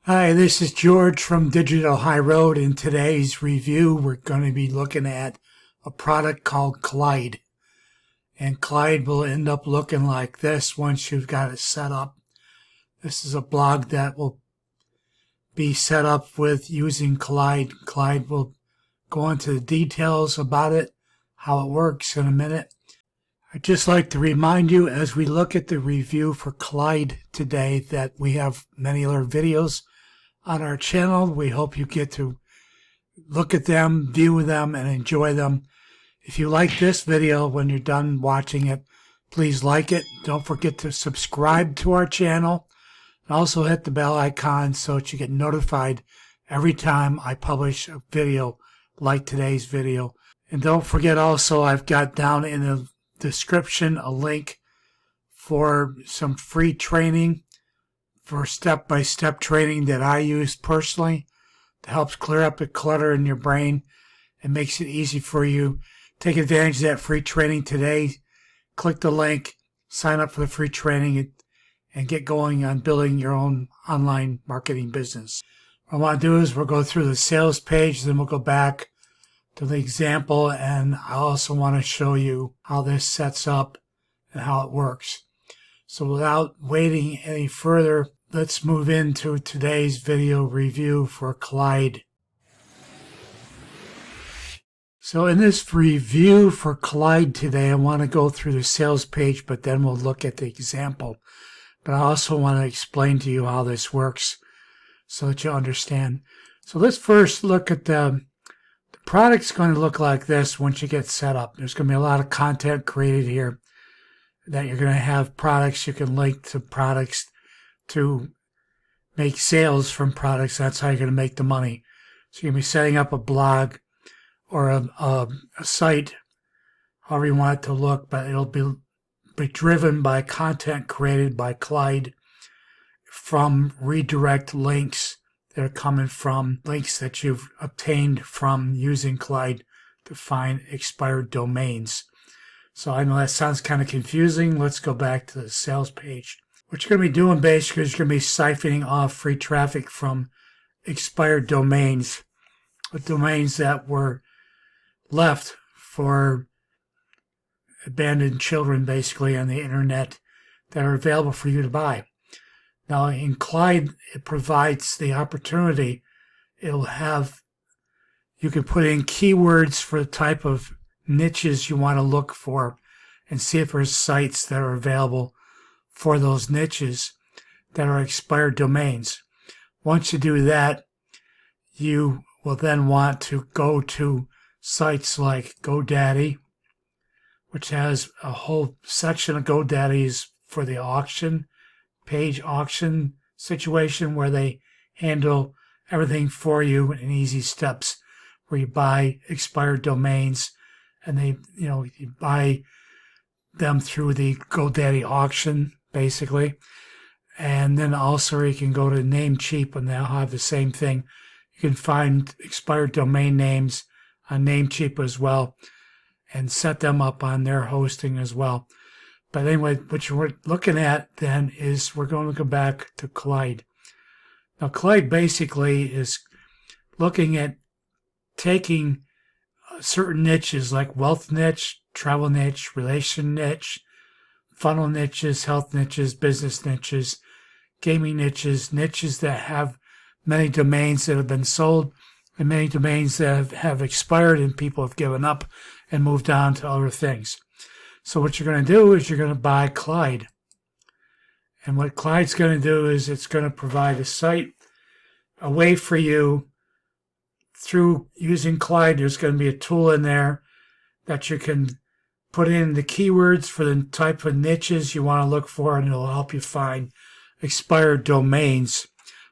Hi, this is George from Digital High Road. In today's review, we're going to be looking at a product called Clide. And Clide will end up looking like this once you've got it set up. This is a blog that will be set up with using Clide. Clide will go into the details about it, how it works in a minute. I'd just like to remind you as we look at the review for Clide today that we have many other videos on our channel. We hope you get to look at them, view them, and enjoy them. If you like this video when you're done watching it, please like it. Don't forget to subscribe to our channel. And also hit the bell icon so that you get notified every time I publish a video like today's video. And don't forget also, I've got down in the description a link for some free training, for step-by-step training that I use personally that helps clear up the clutter in your brain and makes it easy for you. Take advantage of that free training today. Click the link, sign up for the free training, and get going on building your own online marketing business. What I want to do is we'll go through the sales page, then we'll go back to the example, and I also want to show you how this sets up and how it works. So without waiting any further, let's move into today's video review for Clide. So in this review for Clide today, I want to go through the sales page, but then we'll look at the example. But I also want to explain to you how this works so that you understand. So let's first look at the product's going to look like this once you get set up. There's going to be a lot of content created here that you're going to have products. You can link to products to make sales from products. That's how you're going to make the money. So you're going to be setting up a blog or a site, however you want it to look, but it'll be driven by content created by Clide from redirect links that are coming from links that you've obtained from using Clide to find expired domains. So I know that sounds kind of confusing. Let's go back to the sales page. What you're going to be doing basically is you're going to be siphoning off free traffic from expired domains, with domains that were left for abandoned children basically on the internet that are available for you to buy. Now in Clide, it provides the opportunity. You can put in keywords for the type of niches you want to look for and see if there's sites that are available for those niches that are expired domains. Once you do that, you will then want to go to sites like GoDaddy, which has a whole section of GoDaddy's for the auction situation where they handle everything for you in easy steps, where you buy expired domains and you buy them through the GoDaddy auction basically. And then also you can go to Namecheap and they'll have the same thing. You can find expired domain names on Namecheap as well and set them up on their hosting as well. But anyway, what you're looking at then is we're going to go back to Clide. Now, Clide basically is looking at taking certain niches like wealth niche, travel niche, relation niche, funnel niches, health niches, business niches, gaming niches, niches that have many domains that have been sold and many domains that have expired and people have given up and moved on to other things. So what you're going to do is you're going to buy Clide. And what Clide's going to do is it's going to provide a site, a way for you through using Clide. There's going to be a tool in there that you can put in the keywords for the type of niches you want to look for, and it'll help you find expired domains.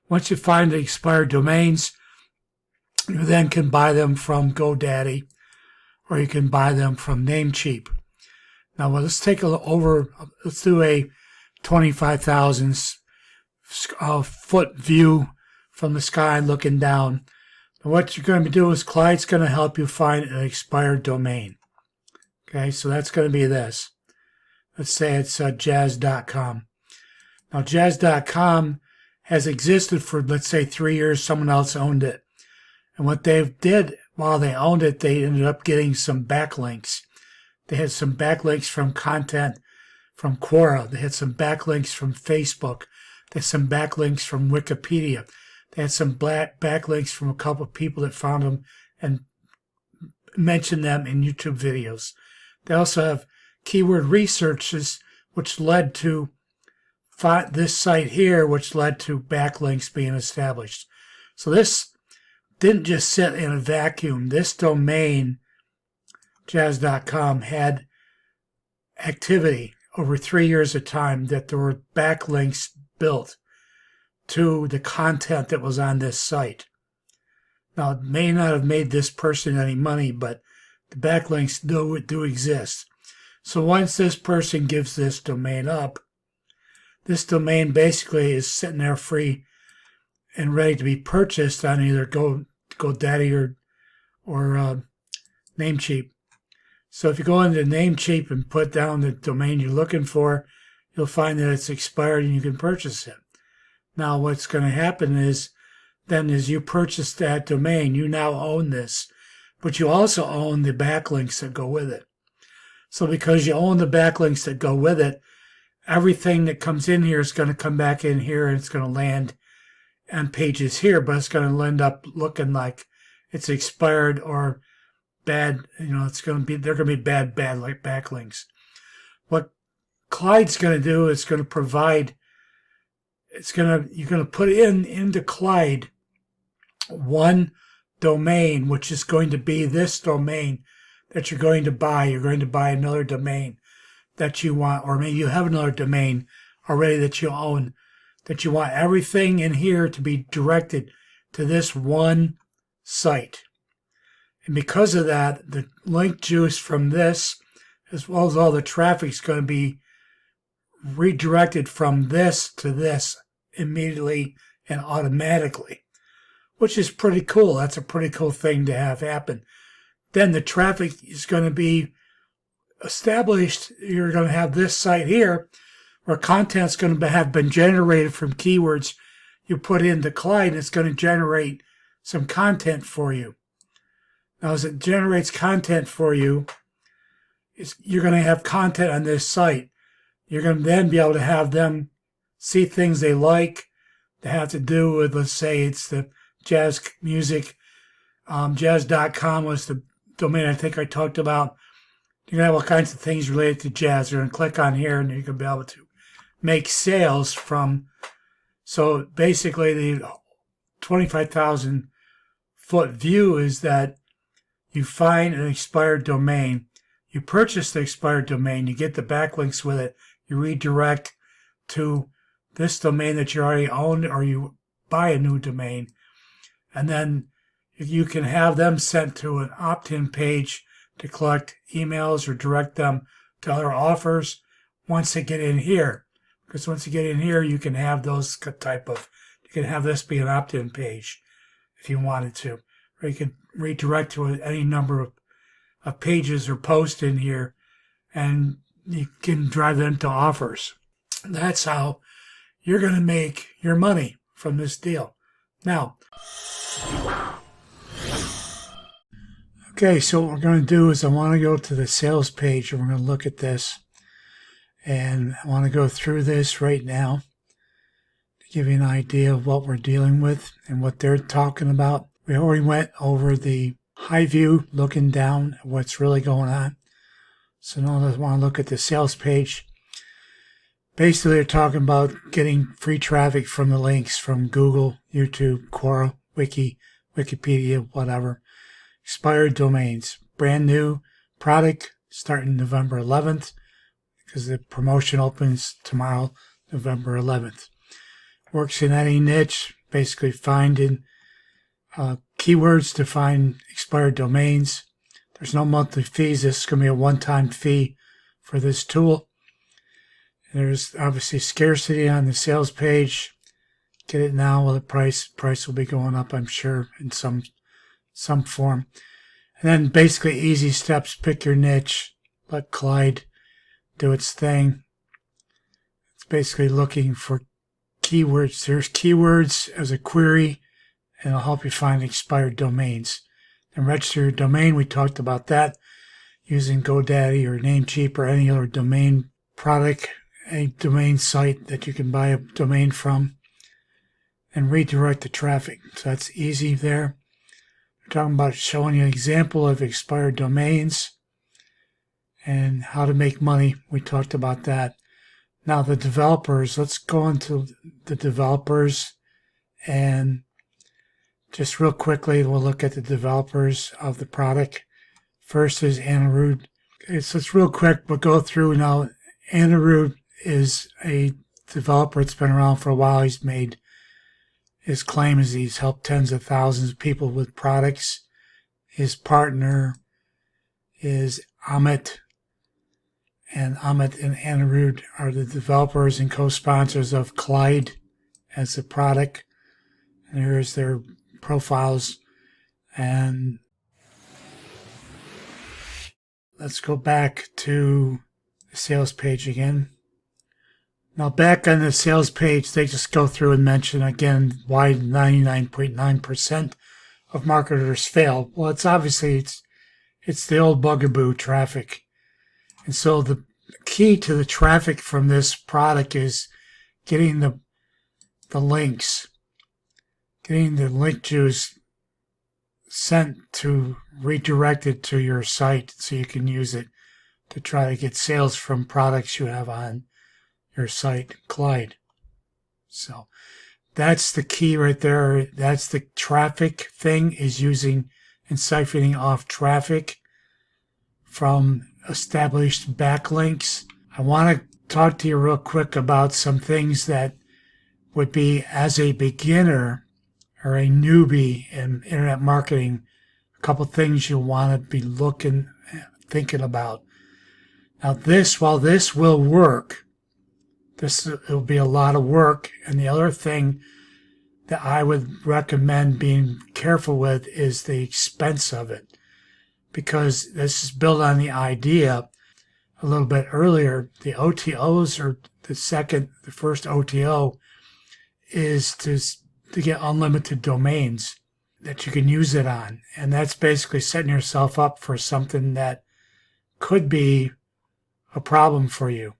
Once you find the expired domains, you then can buy them from GoDaddy or you can buy them from Namecheap. Now, let's take let's do a 25,000 foot view from the sky looking down. And what you're going to do is Clide's going to help you find an expired domain. Okay, so that's going to be this. Let's say it's jazz.com. Now, jazz.com has existed for, let's say, 3 years. Someone else owned it. And what they did while they owned it, they ended up getting some backlinks. They had some backlinks from content from Quora. They had some backlinks from Facebook. They had some backlinks from Wikipedia. They had some backlinks from a couple of people that found them and mentioned them in YouTube videos. They also have keyword researches, which led to this site here, which led to backlinks being established. So this didn't just sit in a vacuum. This domain, jazz.com, had activity over 3 years of time that there were backlinks built to the content that was on this site. Now, it may not have made this person any money, but the backlinks do exist. So once this person gives this domain up, this domain basically is sitting there free and ready to be purchased on either GoDaddy or Namecheap. So if you go into Namecheap and put down the domain you're looking for, you'll find that it's expired and you can purchase it. Now what's going to happen is, then as you purchase that domain, you now own this, but you also own the backlinks that go with it. So because you own the backlinks that go with it, everything that comes in here is going to come back in here and it's going to land on pages here, but it's going to end up looking like it's expired or bad. It's going to be, they're going to be bad like backlinks. What Clide's going to do is going to provide, you're going to put into Clide one domain, which is going to be this domain that you're going to buy. You're going to buy another domain that you want, or maybe you have another domain already that you own, that you want everything in here to be directed to this one site. And because of that, the link juice from this, as well as all the traffic, is going to be redirected from this to this immediately and automatically, which is pretty cool. That's a pretty cool thing to have happen. Then the traffic is going to be established. You're going to have this site here where content's going to have been generated from keywords you put into Clide, and it's going to generate some content for you. Now, as it generates content for you, you're going to have content on this site. You're going to then be able to have them see things they like that have to do with, let's say it's the jazz music. Jazz.com was the domain I think I talked about. You're going to have all kinds of things related to jazz. You're going to click on here and you're going to be able to make sales from. So basically the 25,000 foot view is that you find an expired domain, you purchase the expired domain, you get the backlinks with it, you redirect to this domain that you already own, or you buy a new domain, and then you can have them sent to an opt-in page to collect emails or direct them to other offers once they get in here. Because once you get in here, you can have those you can have this be an opt-in page if you wanted to. Or you can redirect to any number of pages or posts in here, and you can drive them to offers. That's how you're going to make your money from this deal. Now, okay, so what we're going to do is I want to go to the sales page and we're going to look at this. And I want to go through this right now to give you an idea of what we're dealing with and what they're talking about. We already went over the high view, looking down at what's really going on. So now I want to look at the sales page. Basically, they're talking about getting free traffic from the links from Google, YouTube, Quora, Wikipedia, whatever. Expired domains. Brand new product starting November 11th because the promotion opens tomorrow, November 11th. Works in any niche, basically finding keywords to find expired domains. There's no monthly fees. This is going to be a one-time fee for this tool. There's obviously scarcity on the sales page. Get it now. Well, the price will be going up, I'm sure, in some form. And then basically easy steps. Pick your niche. Let Clide do its thing. It's basically looking for keywords. There's keywords as a query, and it'll help you find expired domains. And register your domain, we talked about that using GoDaddy or Namecheap or any other domain product, a domain site that you can buy a domain from, and redirect the traffic. So that's easy there. We're talking about showing you an example of expired domains and how to make money. We talked about that. Now the developers, let's go into the developers, and just real quickly we'll look at the developers of the product. First is Anirudh. So it's real quick, we'll go through now. Anirudh is a developer that's been around for a while. His claim is he's helped tens of thousands of people with products. His partner is Amit, and Amit and Anirudh are the developers and co-sponsors of Clide as a product. And here's their profiles. And let's go back to the sales page again. Now back on the sales page, they just go through and mention again why 99.9% of marketers fail. Well, it's obviously it's the old bugaboo traffic. And so the key to the traffic from this product is getting the links, getting the link juice sent to redirected to your site so you can use it to try to get sales from products you have on your site, Clide. So that's the key right there. That's the traffic thing, is using and siphoning off traffic from established backlinks. I want to talk to you real quick about some things that would be, as a beginner or a newbie in internet marketing, a couple things you want to be thinking about. Now while this will work, it'll be a lot of work. And the other thing that I would recommend being careful with is the expense of it, because this is built on the idea a little bit earlier. The OTOs, or the first OTO is to get unlimited domains that you can use it on. And that's basically setting yourself up for something that could be a problem for you.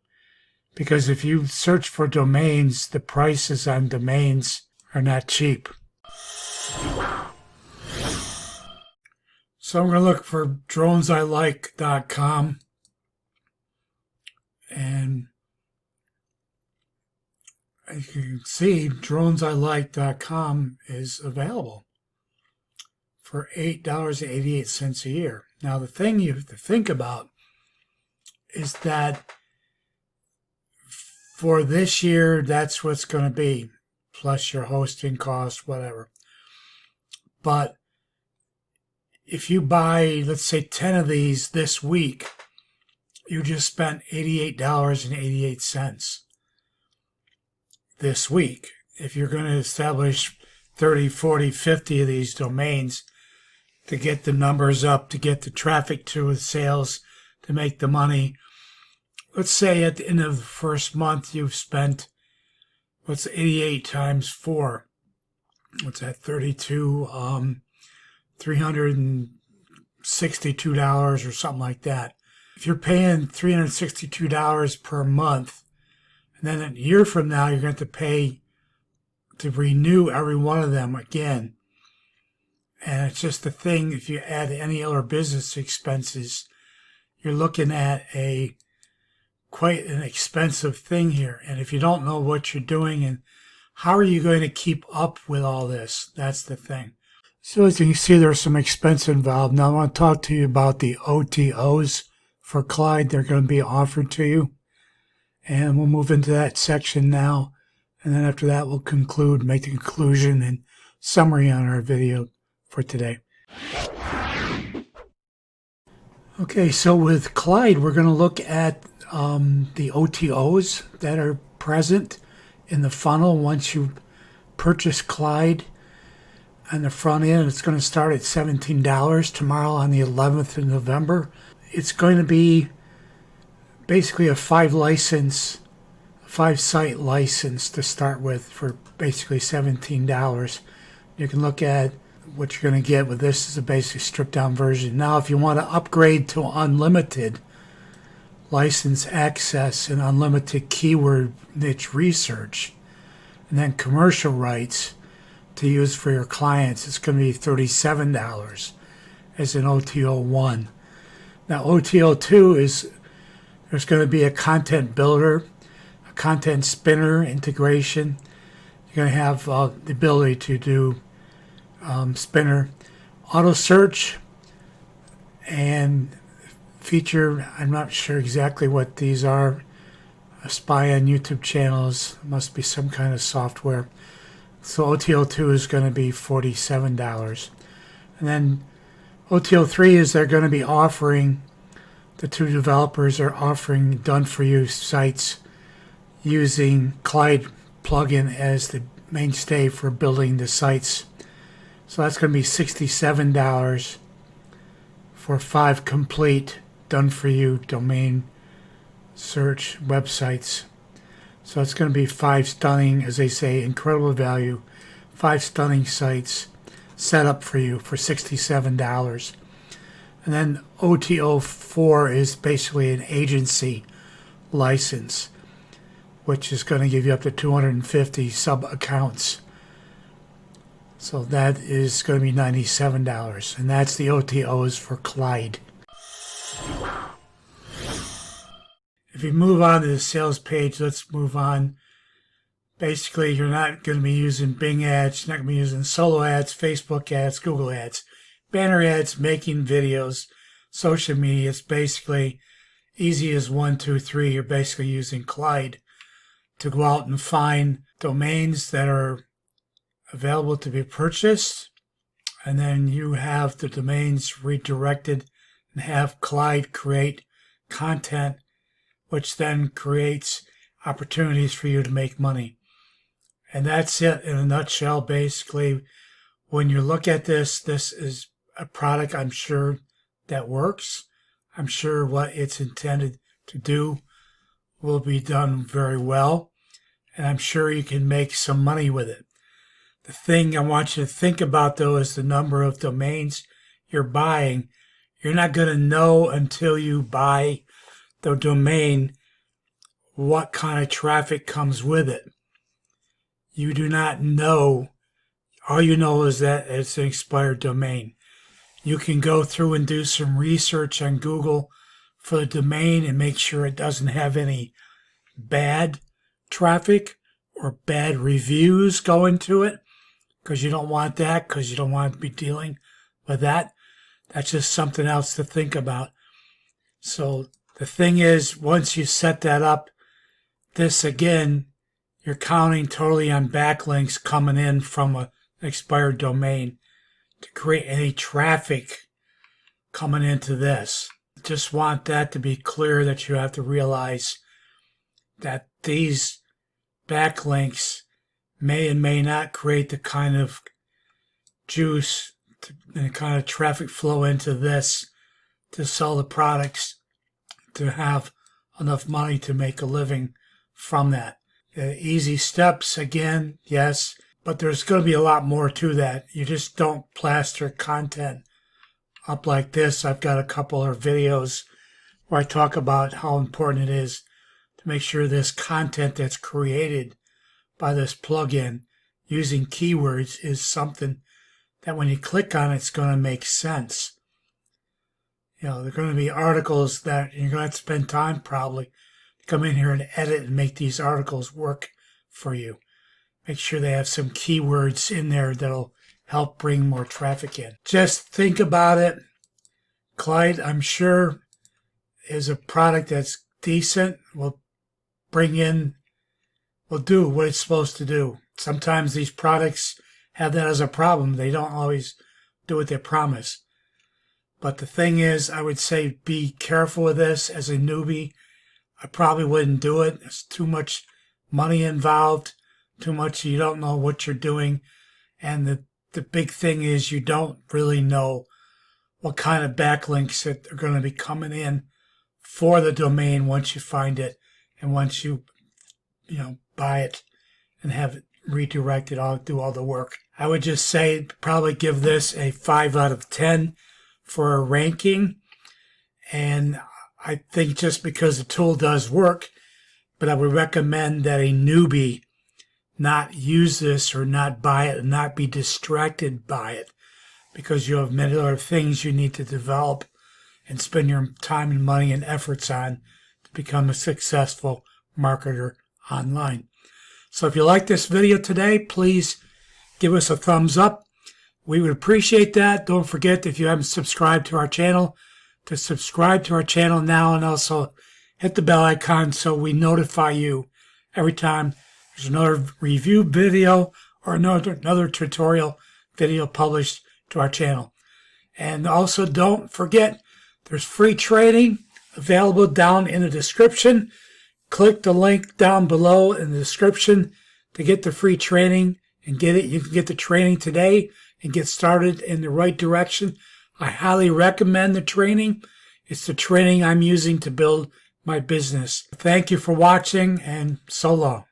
Because if you search for domains, the prices on domains are not cheap. So I'm going to look for dronesilike.com, and as you can see, dronesilike.com is available for $8.88 a year. Now the thing you have to think about is that for this year, that's what's going to be, plus your hosting costs, whatever. But if you buy, let's say, 10 of these this week, you just spent $88.88 this week. If you're going to establish 30, 40, 50 of these domains to get the numbers up, to get the traffic to the sales, to make the money, let's say at the end of the first month you've spent, what's 88 times 4? What's that, 32, $362 or something like that. If you're paying $362 per month, and then a year from now you're going to pay to renew every one of them again. And it's just the thing, if you add any other business expenses, you're looking at quite an expensive thing here. And if you don't know what you're doing and how are you going to keep up with all this, that's the thing. So as you can see, there's some expense involved. Now I want to talk to you about the OTOs for Clide. They're going to be offered to you. And we'll move into that section now. And then after that, we'll make the conclusion and summary on our video for today. Okay, so with Clide, we're going to look at the OTOs that are present in the funnel once you purchase Clide. On the front end, it's going to start at $17 tomorrow on the 11th of November. It's going to be basically a 5 5-site license to start with for basically $17. You can look at what you're going to get with this is a basic stripped down version. Now if you want to upgrade to unlimited license access and unlimited keyword niche research and then commercial rights to use for your clients, it's going to be $37 as an OTO 1. Now OTO 2 is there's going to be a content builder, a content spinner integration. You're going to have the ability to do spinner, auto search, and feature. I'm not sure exactly what these are. A spy on YouTube channels, must be some kind of software. So OTO 2 is going to be $47. And then OTO 3 is they're going to be offering, the two developers are offering done-for-you sites using Clide plugin as the mainstay for building the sites. So that's going to be $67 for 5 complete done-for-you domain search websites. So it's going to be 5 stunning, as they say, incredible value, 5 stunning sites set up for you for $67. And then OTO 4 is basically an agency license, which is going to give you up to 250 sub accounts. So that is going to be $97. And that's the OTOs for Clide. If you move on to the sales page, let's move on. Basically, you're not going to be using Bing ads, you're not going to be using solo ads, Facebook ads, Google ads, banner ads, making videos, social media. It's basically easy as 1, 2, 3. You're basically using Clide to go out and find domains that are available to be purchased, and then you have the domains redirected and have Clide create content, which then creates opportunities for you to make money. And that's it in a nutshell. Basically, when you look at this, this is a product I'm sure that works. I'm sure what it's intended to do will be done very well, and I'm sure you can make some money with it. The thing I want you to think about, though, is the number of domains you're buying. You're not going to know until you buy the domain what kind of traffic comes with it. You do not know. All you know is that it's an expired domain. You can go through and do some research on Google for the domain and make sure it doesn't have any bad traffic or bad reviews going to it, because you don't want that, because you don't want to be dealing with that. That's just something else to think about. So the thing is, once you set that up, this again, you're counting totally on backlinks coming in from an expired domain to create any traffic coming into this. Just want that to be clear, that you have to realize that these backlinks may and may not create the kind of juice and the kind of traffic flow into this to sell the products, to have enough money to make a living from that. Easy steps, again, yes, but there's going to be a lot more to that. You just don't plaster content up like this. I've got a couple of videos where I talk about how important it is to make sure this content that's created by this plugin using keywords is something that when you click on it, it's going to make sense. You know, there are going to be articles that you're going to have to spend time probably to come in here and edit and make these articles work for you. Make sure they have some keywords in there that'll help bring more traffic in. Just think about it. Clide, I'm sure, is a product that's decent, will do what it's supposed to do. Sometimes these products have that as a problem. They don't always do what they promise. But the thing is, I would say be careful with this. As a newbie, I probably wouldn't do it. There's too much money involved, too much, you don't know what you're doing. And the big thing is you don't really know what kind of backlinks that are going to be coming in for the domain once you find it and once you buy it and have it redirected, I'll do all the work. I would just say probably give this a 5 out of 10 for a ranking. And I think just because the tool does work, but I would recommend that a newbie not use this or not buy it and not be distracted by it, because you have many other things you need to develop and spend your time and money and efforts on to become a successful marketer online. So if you like this video today, please give us a thumbs up. We would appreciate that. Don't forget, if you haven't subscribed to our channel, to subscribe to our channel now, and also hit the bell icon so we notify you every time there's another review video or another tutorial video published to our channel. And also don't forget, there's free training available down in the description. Click the link down below in the description to get the free training and get it. You can get the training today and get started in the right direction. I highly recommend the training. It's the training I'm using to build my business. Thank you for watching, and so long.